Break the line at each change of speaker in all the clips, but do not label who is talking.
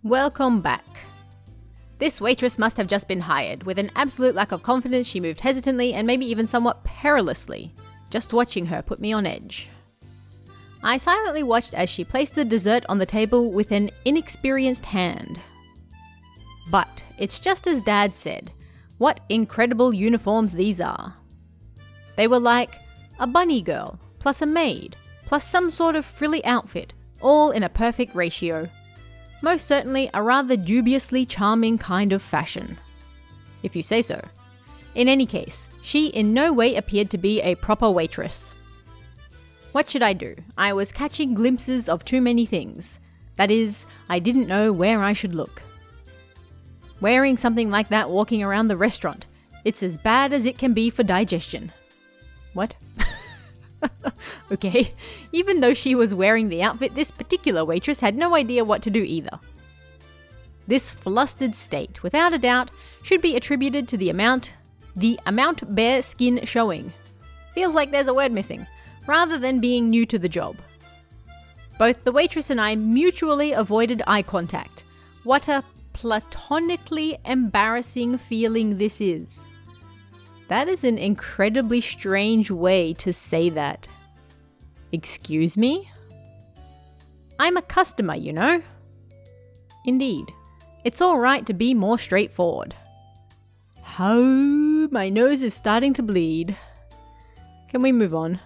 Welcome back. This waitress must have just been hired. With an absolute lack of confidence, she moved hesitantly and maybe even somewhat perilously. Just watching her put me on edge. I silently watched as she placed the dessert on the table with an inexperienced hand. But it's just as Dad said. What incredible uniforms these are. They were like a bunny girl, plus a maid, plus some sort of frilly outfit, all in a perfect ratio. Most certainly a rather dubiously charming kind of fashion. If you say so. In any case, she in no way appeared to be a proper waitress. What should I do? I was catching glimpses of too many things. That is, I didn't know where I should look. Wearing something like that walking around the restaurant, it's as bad as it can be for digestion. What? Okay, even though she was wearing the outfit, this particular waitress had no idea what to do either. This flustered state, without a doubt, should be attributed to the amount bare skin showing. Feels like there's a word missing, rather than being new to the job. Both the waitress and I mutually avoided eye contact. What a platonically embarrassing feeling this is. That is an incredibly strange way to say that. Excuse me? I'm a customer, you know? Indeed. It's alright to be more straightforward. Oh, my nose is starting to bleed. Can we move on?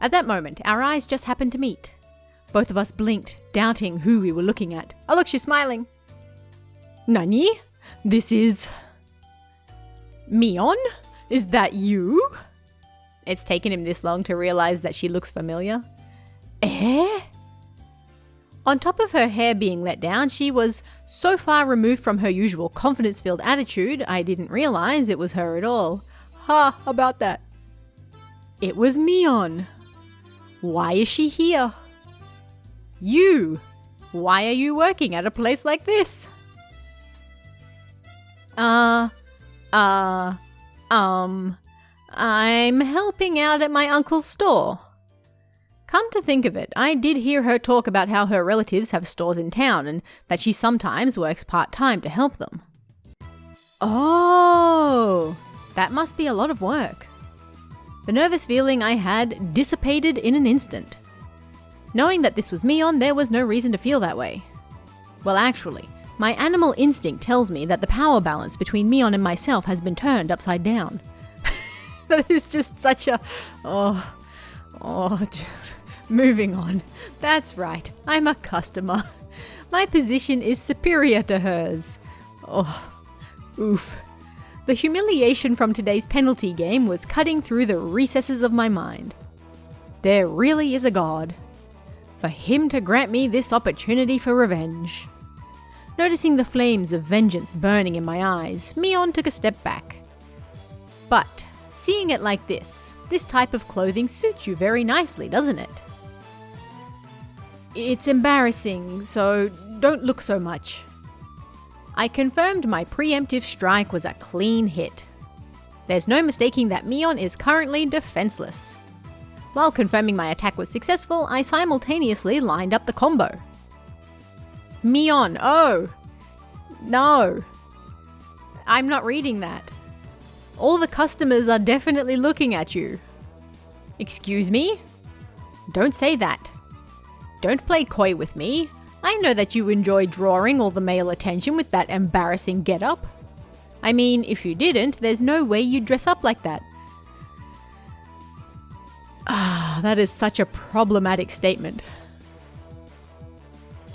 At that moment, our eyes just happened to meet. Both of us blinked, doubting who we were looking at. Oh look, she's smiling. Nani? This is... Mion? Is that you? It's taken him this long to realize that she looks familiar. Eh? On top of her hair being let down, she was so far removed from her usual confidence-filled attitude, I didn't realize it was her at all. Ha, about that. It was Mion. Why is she here? You! Why are you working at a place like this? I'm helping out at my uncle's store. Come to think of it, I did hear her talk about how her relatives have stores in town and that she sometimes works part-time to help them. Oh, that must be a lot of work. The nervous feeling I had dissipated in an instant. Knowing that this was Mion, there was no reason to feel that way. Well, actually, my animal instinct tells me that the power balance between Mion and myself has been turned upside down. That is just such a... Moving on. That's right, I'm a customer. My position is superior to hers. Oof. The humiliation from today's penalty game was cutting through the recesses of my mind. There really is a God. For him to grant me this opportunity for revenge. Noticing the flames of vengeance burning in my eyes, Mion took a step back. But, seeing it like this type of clothing suits you very nicely, doesn't it? It's embarrassing, so don't look so much. I confirmed my preemptive strike was a clean hit. There's no mistaking that Mion is currently defenseless. While confirming my attack was successful, I simultaneously lined up the combo. Mion, oh! No. I'm not reading that. All the customers are definitely looking at you. Excuse me? Don't say that. Don't play coy with me. I know that you enjoy drawing all the male attention with that embarrassing getup. I mean, if you didn't, there's no way you'd dress up like that. That is such a problematic statement.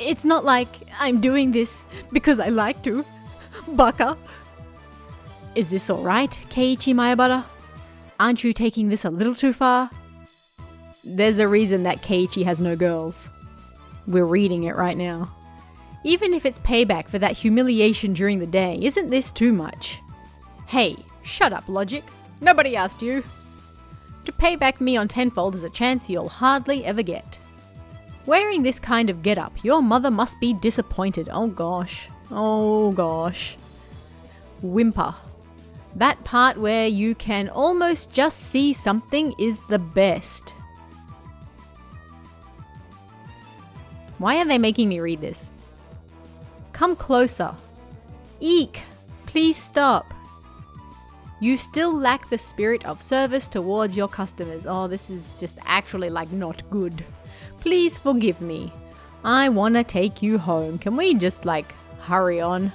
It's not like I'm doing this because I like to. Baka. Is this alright, Keiichi Maebara? Aren't you taking this a little too far? There's a reason that Keiichi has no girls. We're reading it right now. Even if it's payback for that humiliation during the day, isn't this too much? Hey, shut up, logic. Nobody asked you. To pay back Mion tenfold is a chance you'll hardly ever get. Wearing this kind of getup, your mother must be disappointed. Oh gosh. Oh gosh. Whimper. That part where you can almost just see something is the best. Why are they making me read this? come closer. Eek, please stop. You still lack the spirit of service towards your customers. Oh, this is just actually like not good. Please forgive me. I wanna take you home. Can we just like hurry on?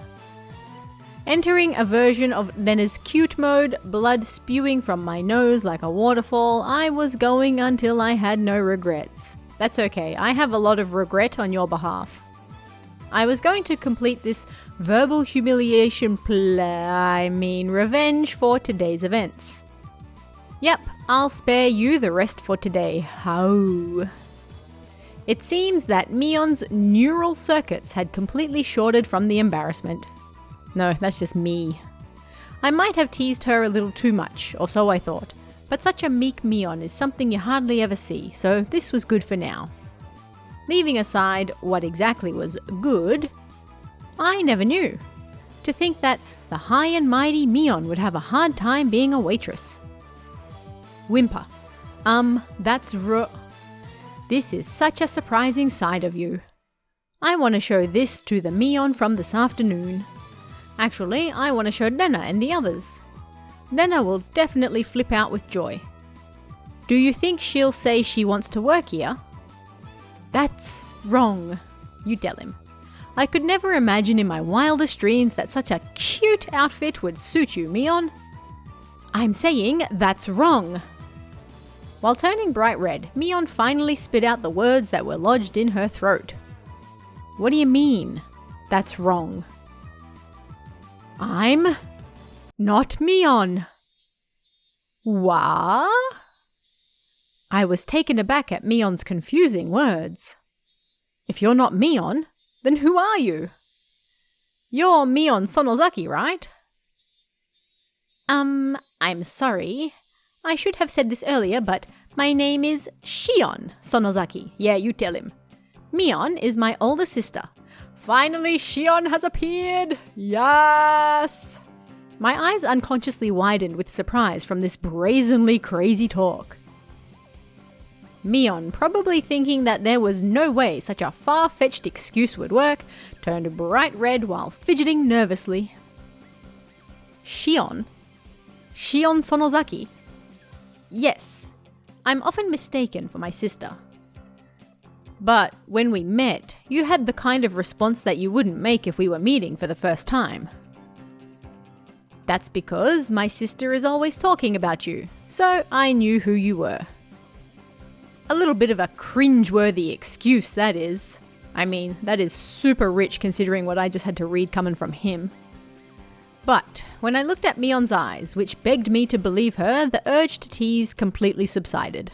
Entering a version of Lena's cute mode, blood spewing from my nose like a waterfall, I was going until I had no regrets. That's okay, I have a lot of regret on your behalf. I was going to complete this verbal humiliation revenge for today's events. Yep, I'll spare you the rest for today. How? It seems that Mion's neural circuits had completely shorted from the embarrassment. No, that's just me. I might have teased her a little too much, or so I thought, but such a meek Mion is something you hardly ever see, so this was good for now. Leaving aside what exactly was good, I never knew. To think that the high and mighty Mion would have a hard time being a waitress. Whimper. This is such a surprising side of you. I want to show this to the Mion from this afternoon. Actually, I want to show Lena and the others. Lena will definitely flip out with joy. Do you think she'll say she wants to work here? That's wrong. You tell him. I could never imagine in my wildest dreams that such a cute outfit would suit you, Mion. I'm saying that's wrong. While turning bright red, Mion finally spit out the words that were lodged in her throat. What do you mean? That's wrong. I'm not Mion. What? I was taken aback at Mion's confusing words. If you're not Mion, then who are you? You're Mion Sonozaki, right? I'm sorry. I should have said this earlier, but my name is Shion Sonozaki. Yeah, you tell him. Mion is my older sister. Finally, Shion has appeared! Yes! My eyes unconsciously widened with surprise from this brazenly crazy talk. Mion, probably thinking that there was no way such a far-fetched excuse would work, turned bright red while fidgeting nervously. Shion? Shion Sonozaki? Yes, I'm often mistaken for my sister. But when we met, you had the kind of response that you wouldn't make if we were meeting for the first time. That's because my sister is always talking about you, so I knew who you were. A little bit of a cringe-worthy excuse, that is. I mean, that is super rich considering what I just had to read coming from him. But when I looked at Mion's eyes, which begged me to believe her, the urge to tease completely subsided.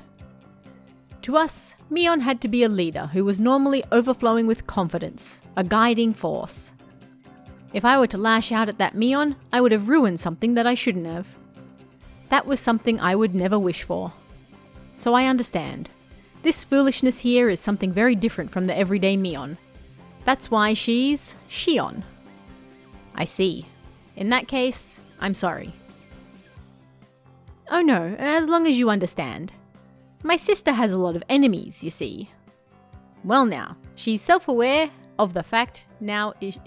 To us, Mion had to be a leader who was normally overflowing with confidence, a guiding force. If I were to lash out at that Mion, I would have ruined something that I shouldn't have. That was something I would never wish for. So I understand. This foolishness here is something very different from the everyday Mion. That's why she's Shion. I see. In that case, I'm sorry. Oh no, as long as you understand. My sister has a lot of enemies, you see. Well now, she's self-aware of the fact now is...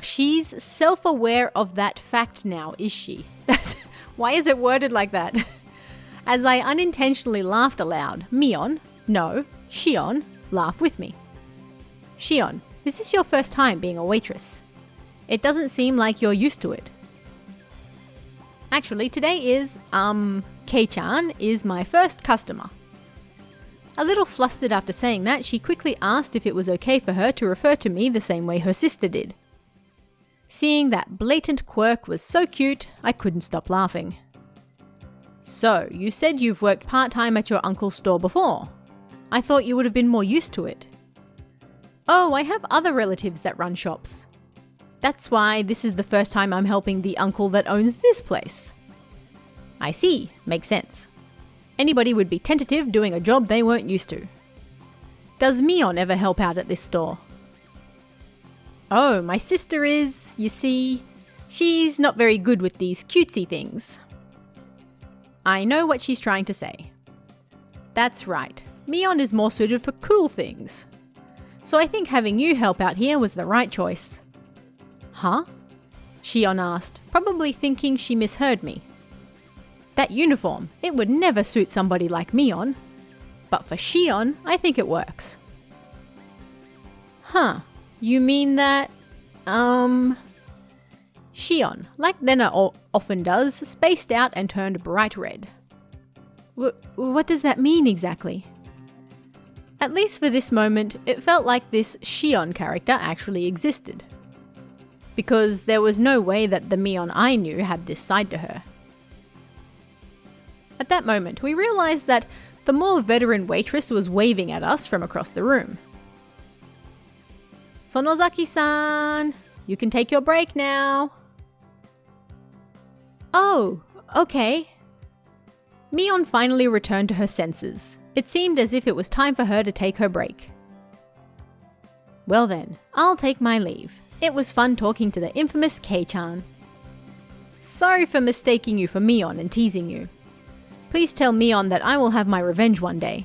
she's self-aware of that fact now, is she? Why is it worded like that? As I unintentionally laughed aloud, Shion, laugh with me. Shion, is this your first time being a waitress? It doesn't seem like you're used to it. Actually, today is, Kei-chan is my first customer. A little flustered after saying that, she quickly asked if it was okay for her to refer to me the same way her sister did. Seeing that blatant quirk was so cute, I couldn't stop laughing. So, you said you've worked part-time at your uncle's store before. I thought you would have been more used to it. Oh, I have other relatives that run shops. That's why this is the first time I'm helping the uncle that owns this place. I see, makes sense. Anybody would be tentative doing a job they weren't used to. Does Mion ever help out at this store? Oh, my sister is, you see, she's not very good with these cutesy things. I know what she's trying to say. That's right, Mion is more suited for cool things. so I think having you help out here was the right choice. Huh? Shion asked, probably thinking she misheard me. That uniform, it would never suit somebody like Mion. But for Shion, I think it works. Huh, you mean that, Shion, like Lena often does, spaced out and turned bright red. What does that mean exactly? At least for this moment, it felt like this Shion character actually existed. Because there was no way that the Mion I knew had this side to her. At that moment, we realized that the more veteran waitress was waving at us from across the room. Sonozaki-san, you can take your break now. Oh, okay. Mion finally returned to her senses. It seemed as if it was time for her to take her break. Well then, I'll take my leave. It was fun talking to the infamous Kei-chan. Sorry for mistaking you for Mion and teasing you. Please tell Mion that I will have my revenge one day.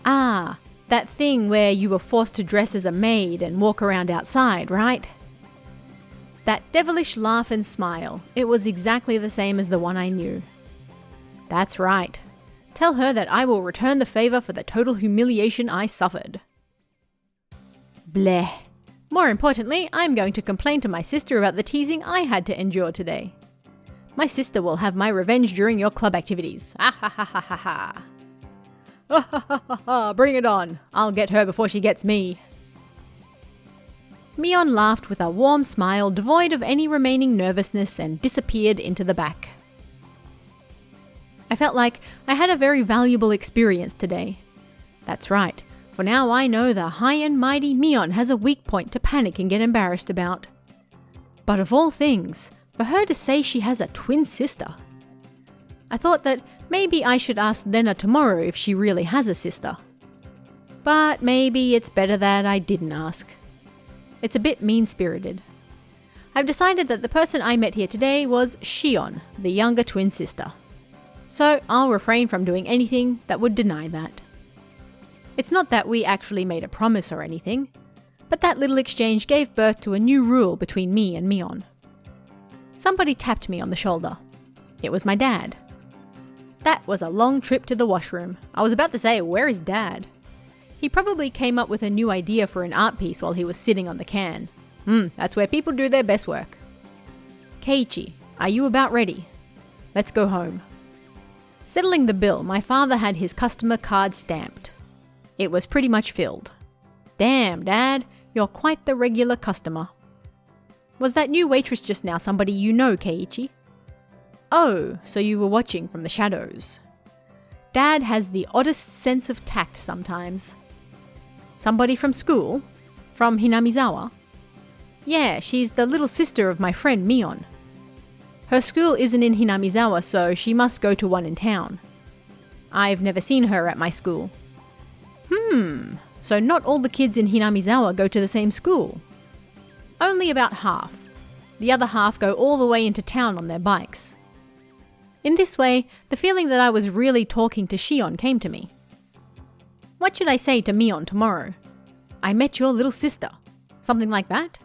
Ah, that thing where you were forced to dress as a maid and walk around outside, right? That devilish laugh and smile, it was exactly the same as the one I knew. That's right. Tell her that I will return the favor for the total humiliation I suffered. Bleh. More importantly, I'm going to complain to my sister about the teasing I had to endure today. My sister will have my revenge during your club activities. Ah ha ha ha ha ha. Ah ha ha ha ha, bring it on. I'll get her before she gets me. Mion laughed with a warm smile devoid of any remaining nervousness and disappeared into the back. I felt like I had a very valuable experience today. That's right, for now I know the high and mighty Mion has a weak point to panic and get embarrassed about. But of all things, for her to say she has a twin sister. I thought that maybe I should ask Lena tomorrow if she really has a sister. But maybe it's better that I didn't ask. It's a bit mean-spirited. I've decided that the person I met here today was Shion, the younger twin sister. So I'll refrain from doing anything that would deny that. It's not that we actually made a promise or anything, but that little exchange gave birth to a new rule between me and Mion. Somebody tapped me on the shoulder. It was my dad. That was a long trip to the washroom. I was about to say, where is Dad? He probably came up with a new idea for an art piece while he was sitting on the can. That's where people do their best work. Keiichi, are you about ready? Let's go home. Settling the bill, my father had his customer card stamped. It was pretty much filled. Damn, Dad, you're quite the regular customer. Was that new waitress just now somebody you know, Keiichi? Oh, so you were watching from the shadows. Dad has the oddest sense of tact sometimes. Somebody from school? From Hinamizawa? Yeah, she's the little sister of my friend Mion. Her school isn't in Hinamizawa, so she must go to one in town. I've never seen her at my school. So not all the kids in Hinamizawa go to the same school. Only about half. The other half go all the way into town on their bikes. In this way, the feeling that I was really talking to Shion came to me. What should I say to Mion tomorrow? I met your little sister. Something like that?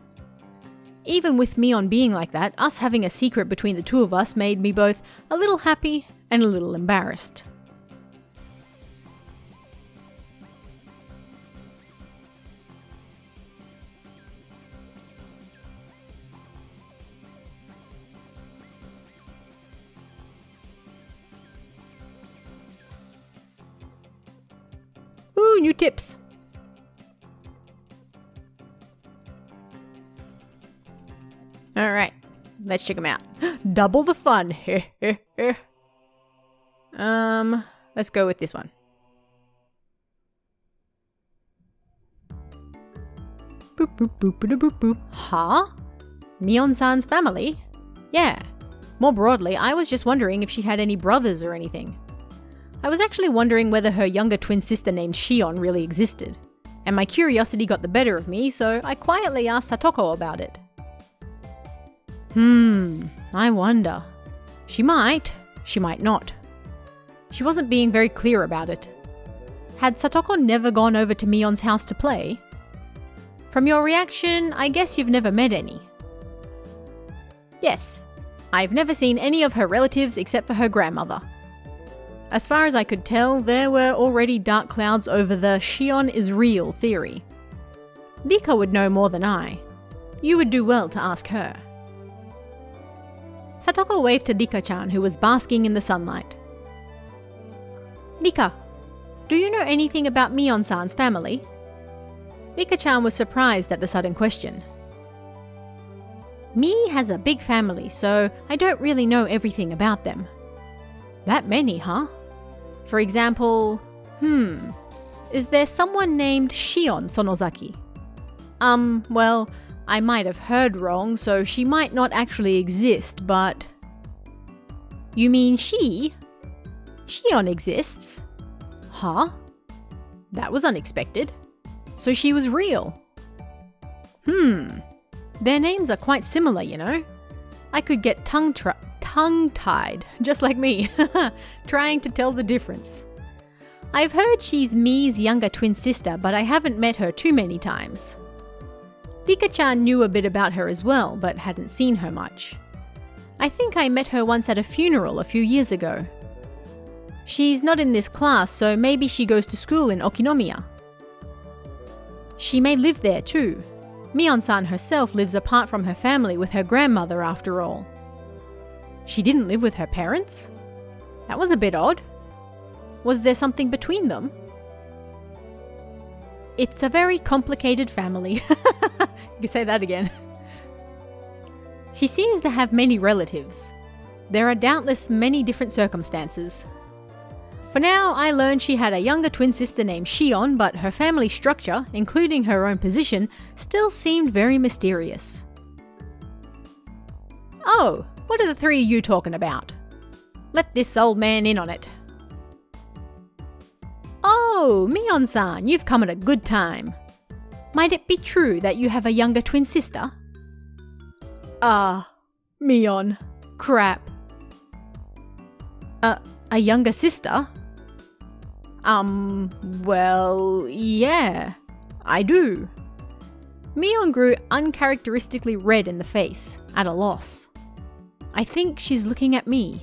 Even with Mion being like that, us having a secret between the two of us made me both a little happy and a little embarrassed. Ooh, new tips! Alright, let's check them out. Double the fun! Let's go with this one. Boop boop boop boop boop boop. Huh? Mion-san's family? Yeah. More broadly, I was just wondering if she had any brothers or anything. I was actually wondering whether her younger twin sister named Shion really existed, and my curiosity got the better of me, so I quietly asked Satoko about it. I wonder. She might not. She wasn't being very clear about it. Had Satoko never gone over to Mion's house to play? From your reaction, I guess you've never met any. Yes, I've never seen any of her relatives except for her grandmother. As far as I could tell, there were already dark clouds over the Shion is real theory. Rika would know more than I. You would do well to ask her. Satoko waved to Rika-chan, who was basking in the sunlight. Rika, do you know anything about Mion-san's family? Rika-chan was surprised at the sudden question. Mi has a big family, so I don't really know everything about them. That many, huh? For example, is there someone named Shion Sonozaki? Well, I might have heard wrong, so she might not actually exist, but... You mean she? Shion exists? Huh? That was unexpected. So she was real. Their names are quite similar, you know? I could get tongue-tied, just like me, trying to tell the difference. I've heard she's Mi's younger twin sister, but I haven't met her too many times. Rika-chan knew a bit about her as well, but hadn't seen her much. I think I met her once at a funeral a few years ago. She's not in this class, so maybe she goes to school in Okinomiya. She may live there too. Mion-san herself lives apart from her family with her grandmother after all. She didn't live with her parents? That was a bit odd. Was there something between them? It's a very complicated family. You can say that again. She seems to have many relatives. There are doubtless many different circumstances. For now, I learned she had a younger twin sister named Shion, but her family structure, including her own position, still seemed very mysterious. Oh, what are the three of you talking about? Let this old man in on it. Oh, Mion-san, you've come at a good time. Might it be true that you have a younger twin sister? Mion. Crap. A younger sister? Well, yeah, I do. Mion grew uncharacteristically red in the face, at a loss. I think she's looking at me.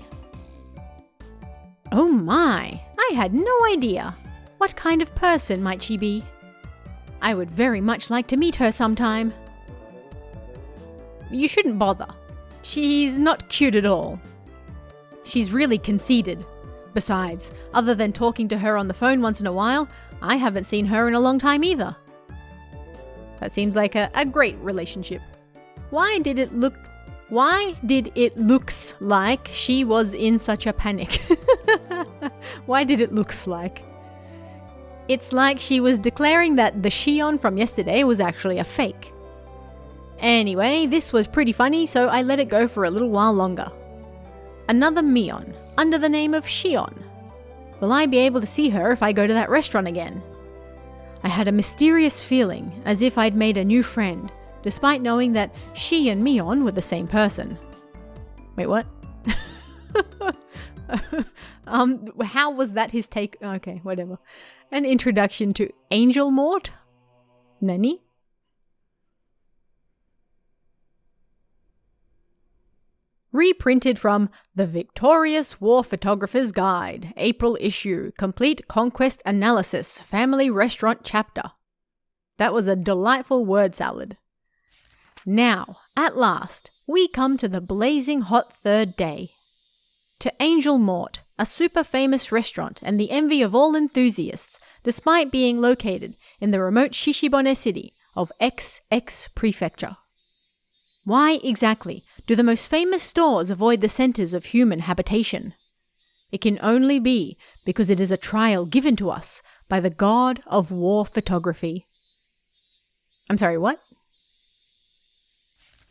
Oh my, I had no idea. What kind of person might she be? I would very much like to meet her sometime. You shouldn't bother. She's not cute at all. She's really conceited. Besides, other than talking to her on the phone once in a while, I haven't seen her in a long time either. That seems like a great relationship. Why did it looks like she was in such a panic? Why did it looks like? It's like she was declaring that the Shion from yesterday was actually a fake. Anyway, this was pretty funny, so I let it go for a little while longer. Another Mion, under the name of Shion. Will I be able to see her if I go to that restaurant again? I had a mysterious feeling, as if I'd made a new friend, despite knowing that she and Mion were the same person. Wait, what? How was that his take? Okay, whatever. An introduction to Angel Mort? Nani? Reprinted from The Victorious War Photographer's Guide, April issue, Complete Conquest Analysis, Family Restaurant Chapter. That was a delightful word salad. Now, at last, we come to the blazing hot third day. To Angel Mort, a super famous restaurant and the envy of all enthusiasts, despite being located in the remote Shishibone city of XX Prefecture. Why exactly do the most famous stores avoid the centers of human habitation? It can only be because it is a trial given to us by the god of war photography. I'm sorry, what?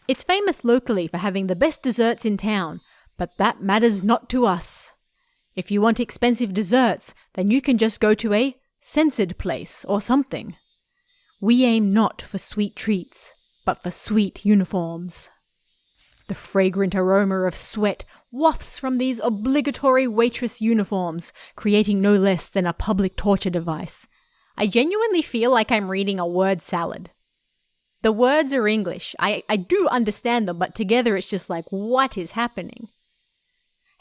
It's famous locally for having the best desserts in town, but that matters not to us. If you want expensive desserts, then you can just go to a censored place or something. We aim not for sweet treats, but for sweet uniforms. The fragrant aroma of sweat wafts from these obligatory waitress uniforms, creating no less than a public torture device. I genuinely feel like I'm reading a word salad. The words are English. I do understand them, but together it's just like, what is happening?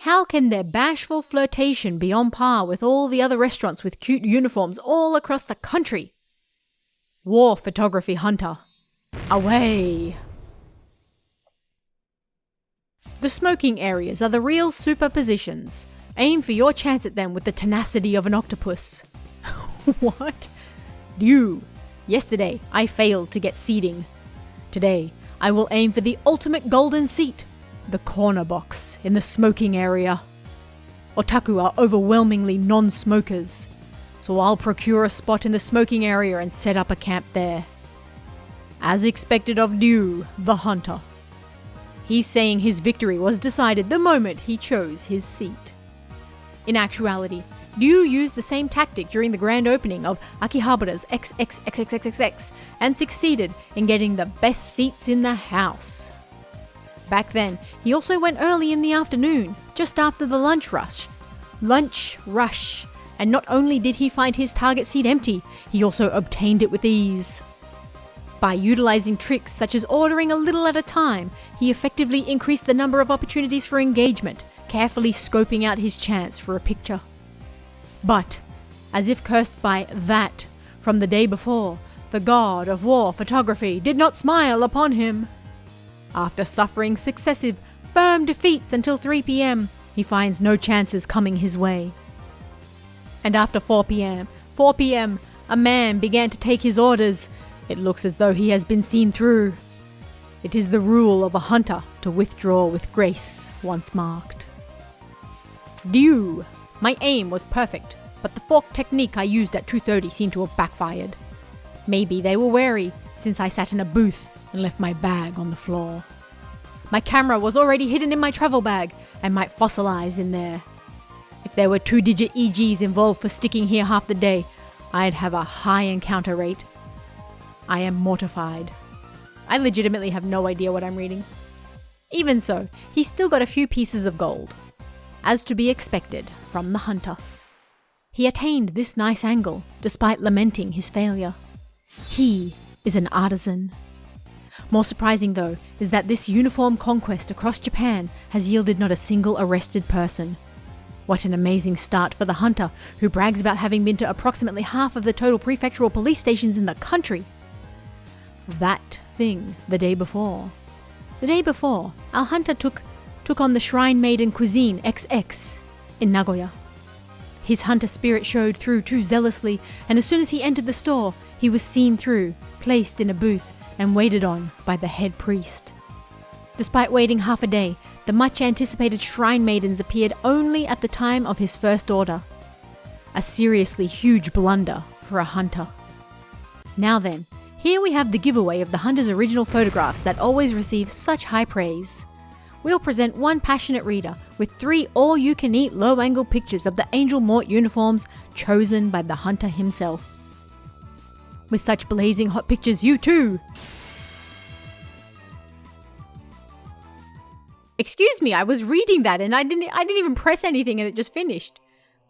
How can their bashful flirtation be on par with all the other restaurants with cute uniforms all across the country? War photography hunter. Away! The smoking areas are the real superpositions. Aim for your chance at them with the tenacity of an octopus. What? You. Yesterday, I failed to get seating. Today, I will aim for the ultimate golden seat, the corner box in the smoking area. Otaku are overwhelmingly non-smokers, so I'll procure a spot in the smoking area and set up a camp there. As expected of Ryu, the hunter. He's saying his victory was decided the moment he chose his seat. In actuality, Ryu used the same tactic during the grand opening of Akihabara's XXXXXX and succeeded in getting the best seats in the house. Back then, he also went early in the afternoon, just after the lunch rush. And not only did he find his target seat empty, he also obtained it with ease. By utilizing tricks such as ordering a little at a time, he effectively increased the number of opportunities for engagement, carefully scoping out his chance for a picture. But, as if cursed by that from the day before, the god of war photography did not smile upon him. After suffering successive, firm defeats until 3 p.m, he finds no chances coming his way. And after 4 p.m, a man began to take his orders. It looks as though he has been seen through. It is the rule of a hunter to withdraw with grace once marked. Ryu. My aim was perfect, but the fork technique I used at 2:30 seemed to have backfired. Maybe they were wary, since I sat in a booth and left my bag on the floor. My camera was already hidden in my travel bag and might fossilize in there. If there were 2-digit EGs involved for sticking here half the day, I'd have a high encounter rate. I am mortified. I legitimately have no idea what I'm reading. Even so, he's still got a few pieces of gold. As to be expected from the hunter. He attained this nice angle despite lamenting his failure. He is an artisan. More surprising though is that this uniform conquest across Japan has yielded not a single arrested person. What an amazing start for the hunter who brags about having been to approximately half of the total prefectural police stations in the country. That thing the day before. The day before, our hunter took on the Shrine Maiden Cuisine XX in Nagoya. His hunter spirit showed through too zealously, and as soon as he entered the store, he was seen through, placed in a booth, and waited on by the head priest. Despite waiting half a day, the much anticipated Shrine Maidens appeared only at the time of his first order. A seriously huge blunder for a hunter. Now then, here we have the giveaway of the hunter's original photographs that always receive such high praise. We'll present one passionate reader with 3 all-you-can-eat low-angle pictures of the Angel Mort uniforms chosen by the hunter himself. With such blazing hot pictures, you too! Excuse me, I was reading that and I didn't even press anything and it just finished.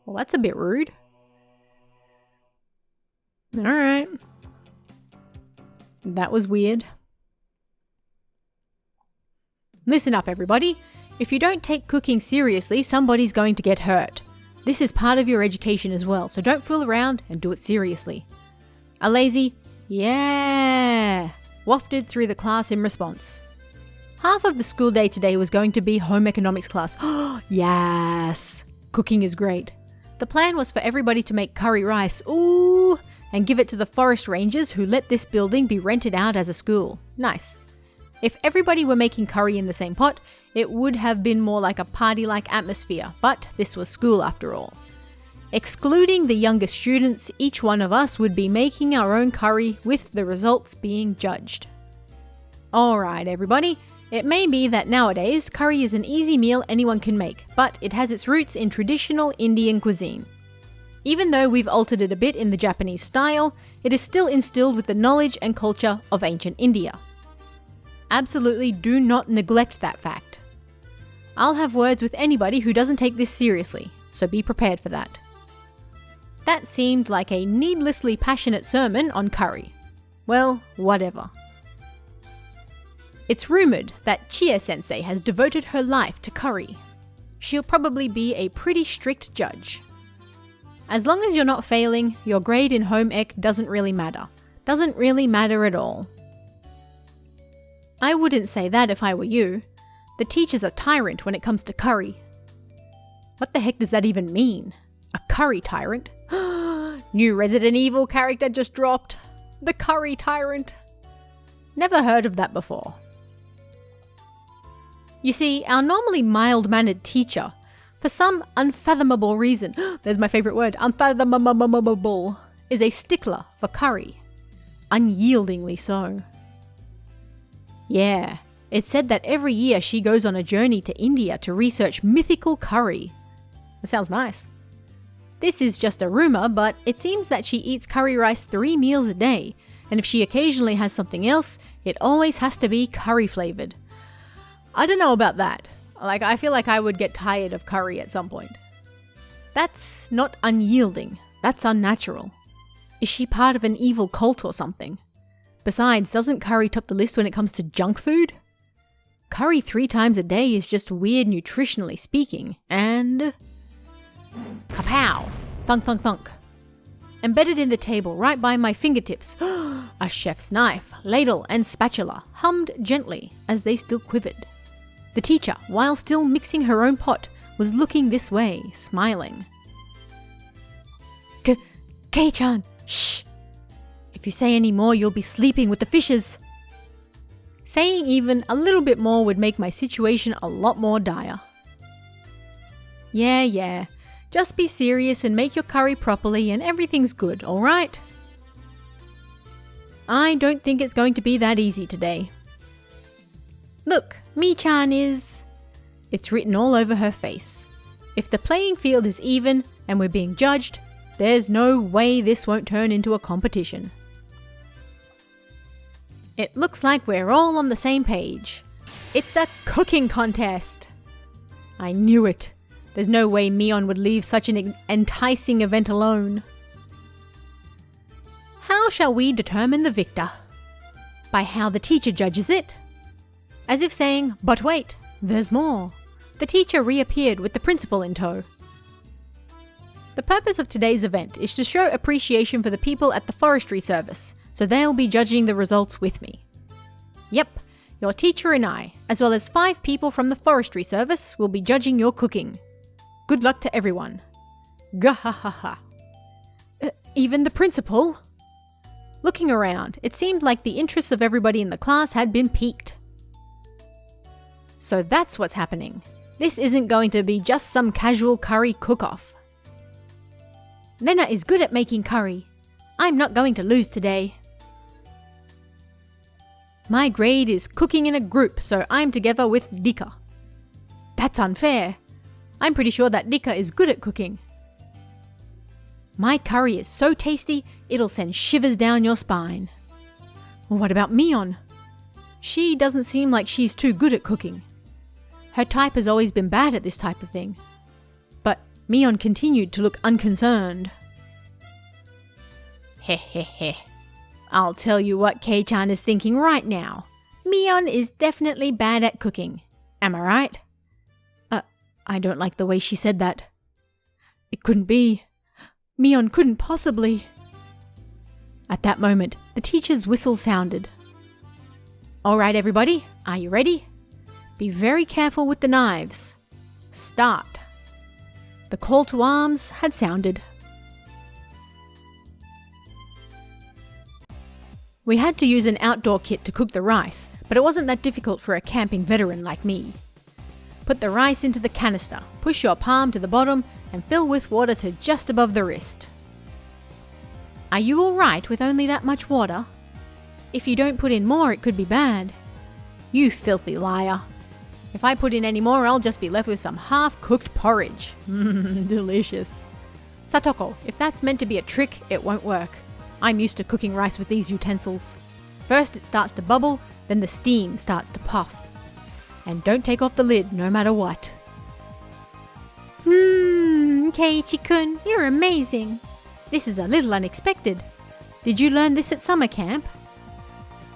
Well, that's a bit rude. Alright. That was weird. Listen up, everybody. If you don't take cooking seriously, somebody's going to get hurt. This is part of your education as well, so don't fool around and do it seriously. A lazy, yeah, wafted through the class in response. Half of the school day today was going to be home economics class. Oh, yes! Cooking is great. The plan was for everybody to make curry rice, ooh, and give it to the forest rangers who let this building be rented out as a school. Nice. If everybody were making curry in the same pot, it would have been more like a party-like atmosphere, but this was school after all. Excluding the younger students, each one of us would be making our own curry with the results being judged. Alright everybody, it may be that nowadays curry is an easy meal anyone can make, but it has its roots in traditional Indian cuisine. Even though we've altered it a bit in the Japanese style, it is still instilled with the knowledge and culture of ancient India. Absolutely do not neglect that fact. I'll have words with anybody who doesn't take this seriously, so be prepared for that. That seemed like a needlessly passionate sermon on curry. Well, whatever. It's rumored that Chie-sensei has devoted her life to curry. She'll probably be a pretty strict judge. As long as you're not failing, your grade in home ec doesn't really matter. Doesn't really matter at all. I wouldn't say that if I were you. The teacher's a tyrant when it comes to curry. What the heck does that even mean? A curry tyrant? New Resident Evil character just dropped. The curry tyrant. Never heard of that before. You see, our normally mild-mannered teacher, for some unfathomable reason, there's my favourite word, unfathomable, is a stickler for curry. Unyieldingly so. Yeah, it's said that every year she goes on a journey to India to research mythical curry. That sounds nice. This is just a rumour, but it seems that she eats curry rice 3 meals a day, and if she occasionally has something else, it always has to be curry flavoured. I don't know about that. I feel like I would get tired of curry at some point. That's not unyielding. That's unnatural. Is she part of an evil cult or something? Besides, doesn't curry top the list when it comes to junk food? Curry 3 times a day is just weird nutritionally speaking, and... Kapow! Thunk thunk thunk. Embedded in the table right by my fingertips, a chef's knife, ladle and spatula hummed gently as they still quivered. The teacher, while still mixing her own pot, was looking this way, smiling. Kei-chan, shh! If you say any more, you'll be sleeping with the fishes. Saying even a little bit more would make my situation a lot more dire. Yeah. Just be serious and make your curry properly and everything's good, alright? I don't think it's going to be that easy today. Look, Mi-chan is... It's written all over her face. If the playing field is even and we're being judged, there's no way this won't turn into a competition. It looks like we're all on the same page. It's a cooking contest! I knew it. There's no way Mion would leave such an enticing event alone. How shall we determine the victor? By how the teacher judges it? As if saying, but wait, there's more. The teacher reappeared with the principal in tow. The purpose of today's event is to show appreciation for the people at the forestry service, so they'll be judging the results with me. Yep, your teacher and I, as well as 5 people from the forestry service, will be judging your cooking. Good luck to everyone. Gahahaha. Even the principal? Looking around, it seemed like the interests of everybody in the class had been piqued. So that's what's happening. This isn't going to be just some casual curry cook-off. Lena is good at making curry. I'm not going to lose today. My grade is cooking in a group, so I'm together with Rika. That's unfair. I'm pretty sure that Rika is good at cooking. My curry is so tasty, it'll send shivers down your spine. Well, what about Mion? She doesn't seem like she's too good at cooking. Her type has always been bad at this type of thing. But Mion continued to look unconcerned. Heh. I'll tell you what Kei-chan is thinking right now. Mion is definitely bad at cooking. Am I right? I don't like the way she said that. It couldn't be. Mion couldn't possibly. At that moment, the teacher's whistle sounded. Alright everybody, are you ready? Be very careful with the knives. Start. The call to arms had sounded. We had to use an outdoor kit to cook the rice, but it wasn't that difficult for a camping veteran like me. Put the rice into the canister, push your palm to the bottom, and fill with water to just above the wrist. Are you alright with only that much water? If you don't put in more, it could be bad. You filthy liar. If I put in any more, I'll just be left with some half-cooked porridge. Delicious. Satoko, if that's meant to be a trick, it won't work. I'm used to cooking rice with these utensils. First it starts to bubble, then the steam starts to puff. And don't take off the lid, no matter what. Keiichi-kun, you're amazing. This is a little unexpected. Did you learn this at summer camp?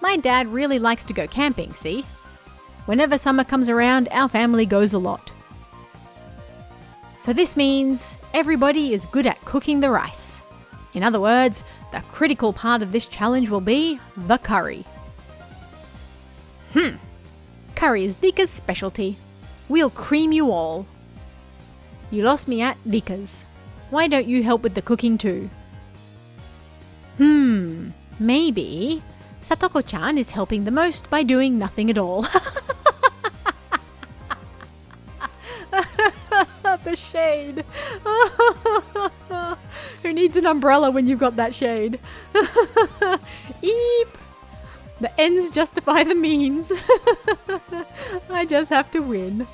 My dad really likes to go camping, see? Whenever summer comes around, our family goes a lot. So this means everybody is good at cooking the rice. In other words, the critical part of this challenge will be the curry. Curry is Dika's specialty. We'll cream you all. You lost me at Dika's. Why don't you help with the cooking too? Maybe Satoko-chan is helping the most by doing nothing at all. The shade. Who needs an umbrella when you've got that shade? Eep. The ends justify the means. I just have to win.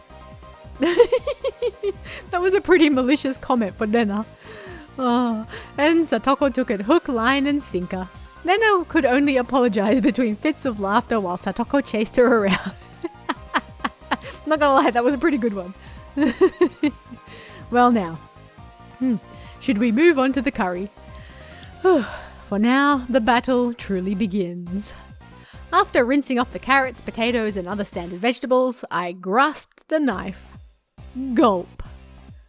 That was a pretty malicious comment for Nena. And Satoko took it hook, line and sinker. Nena could only apologize between fits of laughter while Satoko chased her around. Not gonna lie, that was a pretty good one. Well now, should we move on to the curry? For now, the battle truly begins. After rinsing off the carrots, potatoes and other standard vegetables, I grasped the knife. Gulp.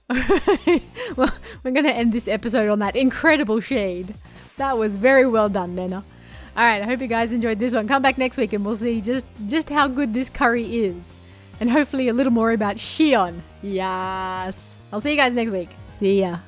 Well, we're going to end this episode on that incredible shade. That was very well done, Nena. Alright, I hope you guys enjoyed this one. Come back next week and we'll see just how good this curry is. And hopefully a little more about Shion. Yes. I'll see you guys next week. See ya.